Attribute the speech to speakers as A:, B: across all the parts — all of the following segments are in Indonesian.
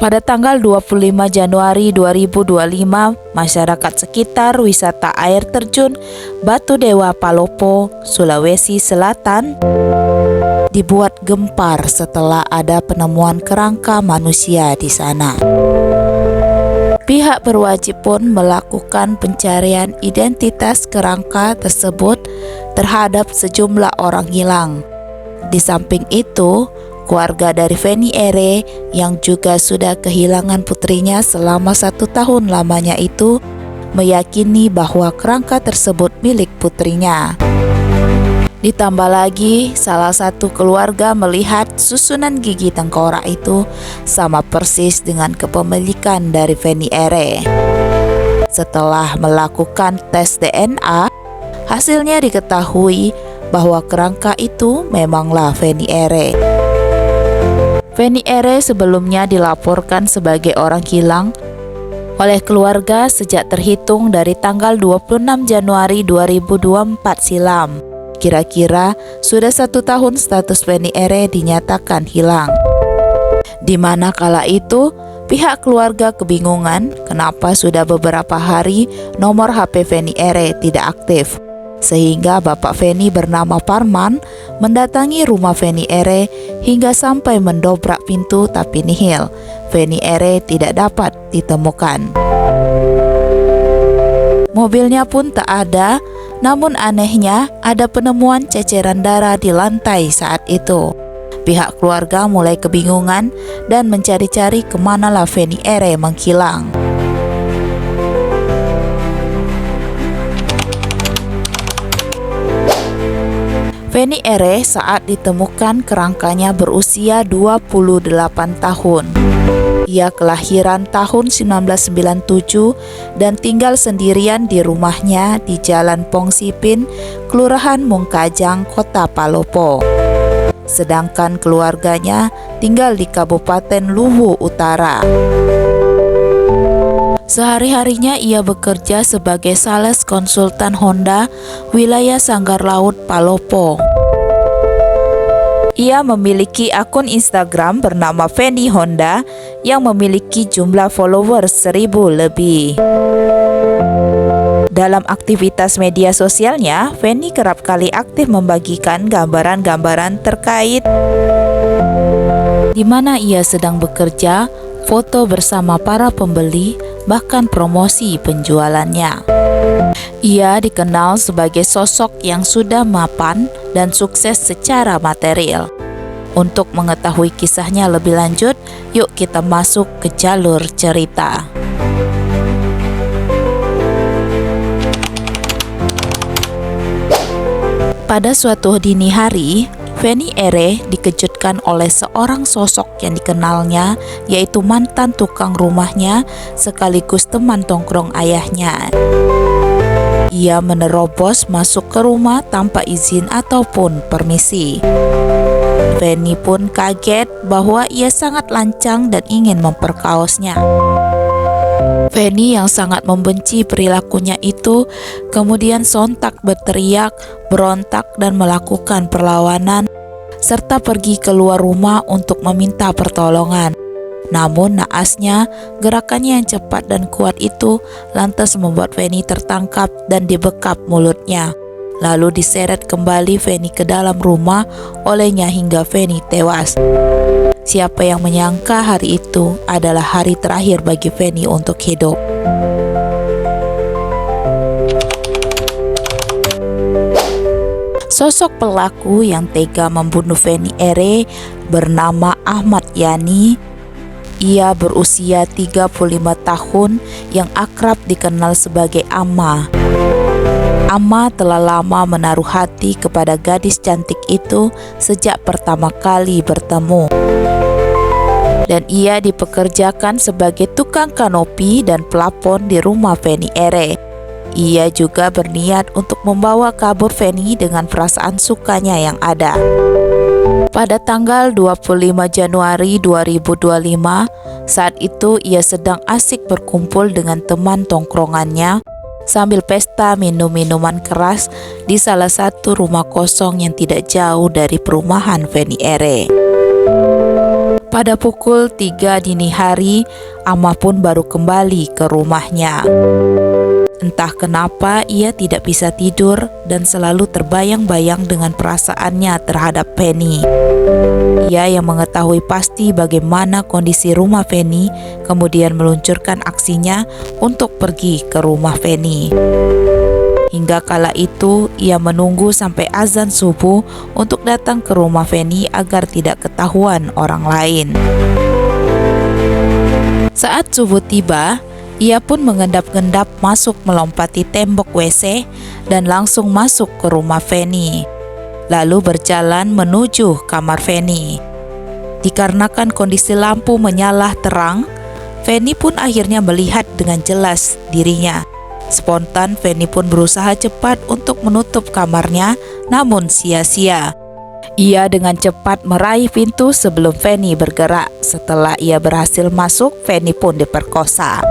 A: Pada tanggal 25 Januari 2025, masyarakat sekitar wisata air terjun Batu Dewa Palopo, Sulawesi Selatan dibuat gempar setelah ada penemuan kerangka manusia di sana. Pihak berwajib pun melakukan pencarian identitas kerangka tersebut terhadap sejumlah orang hilang. Di samping itu, keluarga dari Feni Ere yang juga sudah kehilangan putrinya selama 1 tahun lamanya itu meyakini bahwa kerangka tersebut milik putrinya. Ditambah lagi, salah satu keluarga melihat susunan gigi tengkorak itu sama persis dengan kepemilikan dari Feni Ere. Setelah melakukan tes DNA, hasilnya diketahui bahwa kerangka itu memanglah Feni Ere. Feni Ere sebelumnya dilaporkan sebagai orang hilang oleh keluarga sejak terhitung dari tanggal 26 Januari 2024 silam. Kira-kira sudah 1 tahun status Feni Ere dinyatakan hilang. Di mana kala itu, pihak keluarga kebingungan kenapa sudah beberapa hari nomor HP Feni Ere tidak aktif. Sehingga Bapak Feni bernama Parman mendatangi rumah Feni Ere hingga sampai mendobrak pintu tapi nihil. Feni Ere tidak dapat ditemukan. Mobilnya pun tak ada, namun anehnya ada penemuan ceceran darah di lantai saat itu. Pihak keluarga mulai kebingungan dan mencari-cari kemanalah Feni Ere menghilang. Feni Ere saat ditemukan kerangkanya berusia 28 tahun. Ia kelahiran tahun 1997 dan tinggal sendirian di rumahnya di Jalan Pongsipin, Kelurahan Mungkajang, Kota Palopo. Sedangkan keluarganya tinggal di Kabupaten Luwu Utara. Sehari-harinya ia bekerja sebagai sales konsultan Honda wilayah Sanggar Laut Palopo. Ia memiliki akun Instagram bernama Feni Honda yang memiliki jumlah followers 1000 lebih. Dalam aktivitas media sosialnya, Feni kerap kali aktif membagikan gambaran-gambaran terkait di mana ia sedang bekerja, foto bersama para pembeli, bahkan promosi penjualannya. Ia dikenal sebagai sosok yang sudah mapan dan sukses secara material. Untuk mengetahui kisahnya lebih lanjut, yuk kita masuk ke jalur cerita. Pada suatu dini hari, Feni Ere dikejutkan oleh seorang sosok yang dikenalnya, yaitu mantan tukang rumahnya sekaligus teman tongkrong ayahnya. Ia menerobos masuk ke rumah tanpa izin ataupun permisi. Feni pun kaget bahwa ia sangat lancang dan ingin memperkaosnya. Feni yang sangat membenci perilakunya itu kemudian sontak berteriak, berontak dan melakukan perlawanan serta pergi keluar rumah untuk meminta pertolongan. Namun naasnya, gerakannya yang cepat dan kuat itu lantas membuat Feni tertangkap dan dibekap mulutnya. Lalu diseret kembali Feni ke dalam rumah olehnya hingga Feni tewas. Siapa yang menyangka hari itu adalah hari terakhir bagi Feni untuk hidup. Sosok pelaku yang tega membunuh Feni Ere bernama Ahmad Yani. Ia berusia 35 tahun yang akrab dikenal sebagai Amma. Amma telah lama menaruh hati kepada gadis cantik itu sejak pertama kali bertemu. Dan ia dipekerjakan sebagai tukang kanopi dan pelapon di rumah Feni Ere. Ia juga berniat untuk membawa kabur Feni dengan perasaan sukanya yang ada. Pada tanggal 25 Januari 2025, saat itu ia sedang asik berkumpul dengan teman tongkrongannya sambil pesta minum minuman keras di salah satu rumah kosong yang tidak jauh dari perumahan Feni Ere. Pada pukul 3 dini hari, Ama pun baru kembali ke rumahnya. Entah kenapa ia tidak bisa tidur dan selalu terbayang-bayang dengan perasaannya terhadap Fanny. Ia yang mengetahui pasti bagaimana kondisi rumah Fanny, kemudian meluncurkan aksinya untuk pergi ke rumah Fanny. Hingga kala itu, ia menunggu sampai azan subuh untuk datang ke rumah Fanny agar tidak ketahuan orang lain. Saat subuh tiba, ia pun mengendap-endap masuk melompati tembok WC dan langsung masuk ke rumah Fanny, lalu berjalan menuju kamar Fanny. Dikarenakan kondisi lampu menyala terang, Fanny pun akhirnya melihat dengan jelas dirinya. Spontan Fanny pun berusaha cepat untuk menutup kamarnya, namun sia-sia. Ia dengan cepat meraih pintu sebelum Fanny bergerak. Setelah ia berhasil masuk, Fanny pun diperkosa.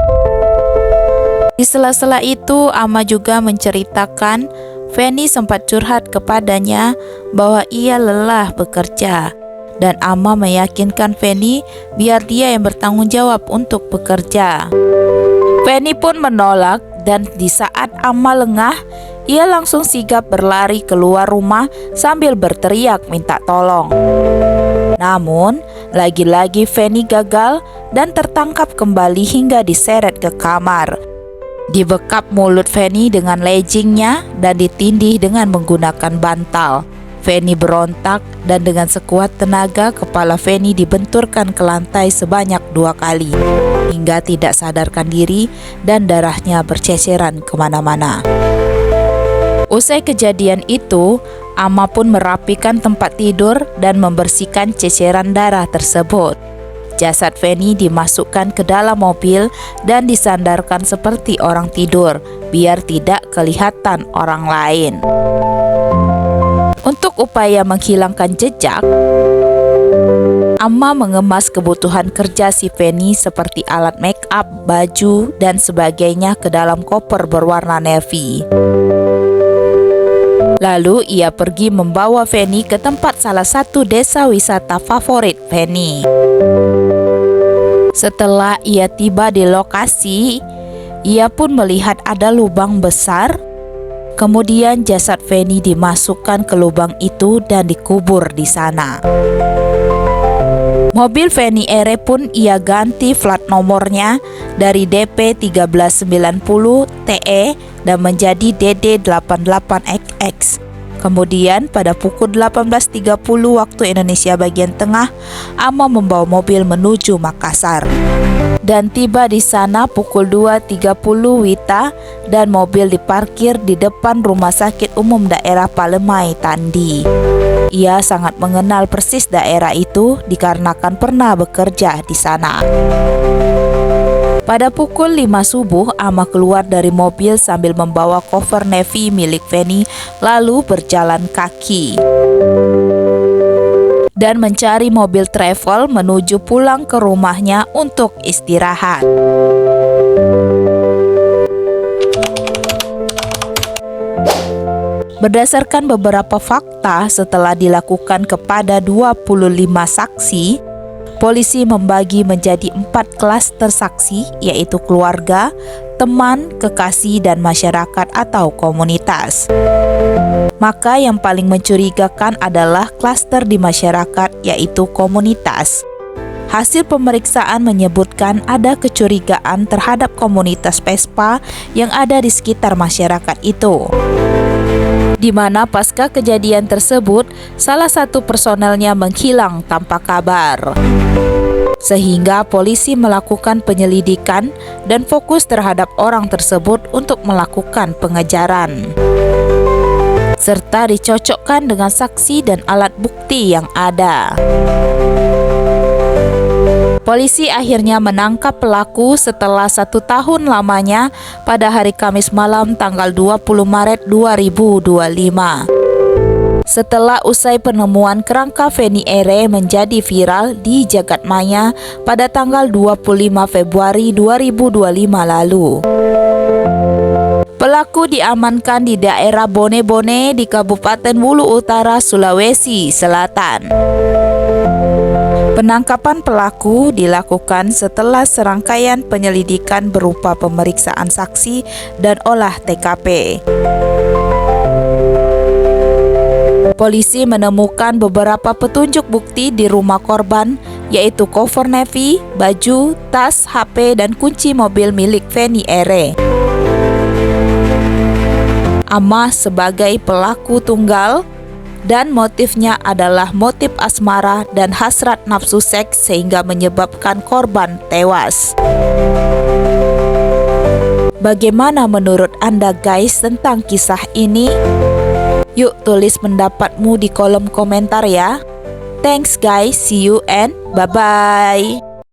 A: Di sela-sela itu, Ama juga menceritakan Fanny sempat curhat kepadanya bahwa ia lelah bekerja, dan Ama meyakinkan Fanny biar dia yang bertanggung jawab untuk bekerja. Fanny pun menolak, dan di saat Ama lengah, ia langsung sigap berlari keluar rumah sambil berteriak minta tolong. Namun, lagi-lagi Fanny gagal dan tertangkap kembali hingga diseret ke kamar. Dibekap mulut Fanny dengan leggingnya dan ditindih dengan menggunakan bantal. Fanny berontak dan dengan sekuat tenaga kepala Fanny dibenturkan ke lantai sebanyak 2 kali hingga tidak sadarkan diri dan darahnya berceceran kemana-mana. Usai kejadian itu, Ama pun merapikan tempat tidur dan membersihkan ceceran darah tersebut. Jasad Fanny dimasukkan ke dalam mobil dan disandarkan seperti orang tidur, biar tidak kelihatan orang lain. Untuk upaya menghilangkan jejak, Ama mengemas kebutuhan kerja si Fanny seperti alat make up, baju, dan sebagainya ke dalam koper berwarna navy. Lalu ia pergi membawa Fanny ke tempat salah satu desa wisata favorit Fanny. Setelah ia tiba di lokasi, ia pun melihat ada lubang besar. Kemudian jasad Fanny dimasukkan ke lubang itu dan dikubur di sana. Mobil Fanny Ere pun ia ganti plat nomornya dari DP 1390 TE dan menjadi DD 88XX. Kemudian pada pukul 18.30 waktu Indonesia bagian tengah, Ama membawa mobil menuju Makassar. Dan tiba di sana pukul 2.30 WITA dan mobil diparkir di depan Rumah Sakit Umum Daerah Palemai Tandi. Ia sangat mengenal persis daerah itu dikarenakan pernah bekerja di sana. Pada pukul 5 subuh, Ama keluar dari mobil sambil membawa koper navy milik Fanny lalu berjalan kaki dan mencari mobil travel menuju pulang ke rumahnya untuk istirahat. Berdasarkan beberapa fakta setelah dilakukan kepada 25 saksi, polisi membagi menjadi 4 klaster saksi, yaitu keluarga, teman, kekasih, dan masyarakat atau komunitas. Maka yang paling mencurigakan adalah klaster di masyarakat, yaitu komunitas. Hasil pemeriksaan menyebutkan ada kecurigaan terhadap komunitas Vespa yang ada di sekitar masyarakat itu, di mana pasca kejadian tersebut salah satu personelnya menghilang tanpa kabar. Sehingga polisi melakukan penyelidikan dan fokus terhadap orang tersebut untuk melakukan pengejaran, serta dicocokkan dengan saksi dan alat bukti yang ada. Polisi akhirnya menangkap pelaku setelah 1 tahun lamanya pada hari Kamis malam tanggal 20 Maret 2025. Setelah usai penemuan kerangka Fanny Ere menjadi viral di jagat maya pada tanggal 25 Februari 2025 lalu. Pelaku diamankan di daerah Bone-Bone di Kabupaten Wulu Utara, Sulawesi Selatan. Penangkapan pelaku dilakukan setelah serangkaian penyelidikan berupa pemeriksaan saksi dan olah TKP. Polisi menemukan beberapa petunjuk bukti di rumah korban, yaitu cover navy, baju, tas, HP, dan kunci mobil milik Feni Ere. Amah sebagai pelaku tunggal dan motifnya adalah motif asmara dan hasrat nafsu seks sehingga menyebabkan korban tewas. Bagaimana menurut Anda guys tentang kisah ini? Yuk tulis pendapatmu di kolom komentar ya. Thanks guys, see you and bye-bye.